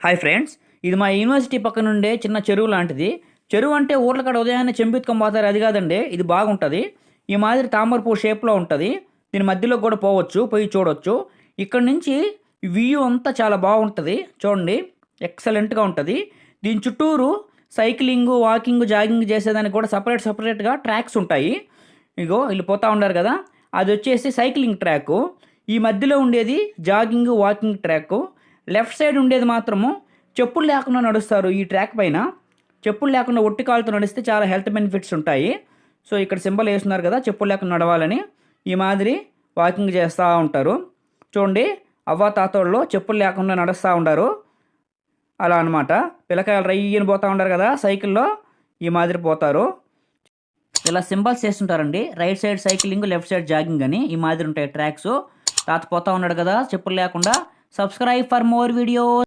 Hi friends, ఇది మా university పక్కన ఉండే చిన్న చెరువు లాంటిది. చెరువు అంటే ఊర్ల కాడ ఉదయాన్నే చెంబెత్తుకొని పోతారు, అది కాదండి. ఇది బాగుంటుంది. ఈ మాదిరి తామర పువ్వు షేప్లో ఉంటుంది. దీని మధ్యలో కూడా పోవచ్చు, పోయి చూడవచ్చు. ఇక్కడ నుంచి వ్యూ అంతా చాలా బాగుంటుంది. చూడండి, ఎక్సలెంట్గా ఉంటుంది. దీని చుట్టూరు సైక్లింగ్, వాకింగ్, జాగింగ్ చేసేదానికి కూడా సపరేట్గా ట్రాక్స్ ఉంటాయి. ఇగో వీళ్ళు పోతూ ఉన్నారు కదా, అది వచ్చేసి సైక్లింగ్ ట్రాక్. ఈ మధ్యలో ఉండేది jogging, walking track. Left side ఉండేది మాత్రము చెప్పులు లేకుండా నడుస్తారు. ఈ ట్రాక్ పైన చెప్పులు లేకుండా ఒట్టి కాలుతో నడిస్తే చాలా హెల్త్ బెనిఫిట్స్ ఉంటాయి. సో ఇక్కడ సింబల్ వేస్తున్నారు కదా, చెప్పులు లేకుండా నడవాలని. ఈ మాదిరి వాకింగ్ చేస్తూ ఉంటారు. చూడండి, అవ్వ తాతోళ్ళు చెప్పులు లేకుండా నడుస్తూ ఉంటారు. అలా అనమాట. పిల్లకాయలు రయ్యని పోతూ ఉంటారు కదా సైకిల్లో, ఈ మాదిరి పోతారు. ఇలా సింబల్స్ చేస్తుంటారండి. Right side cycling, left side jogging అని ఈ మాదిరి ఉంటాయి ట్రాక్స్. తాత పోతా ఉన్నాడు కదా చెప్పులు లేకుండా. Subscribe for more videos.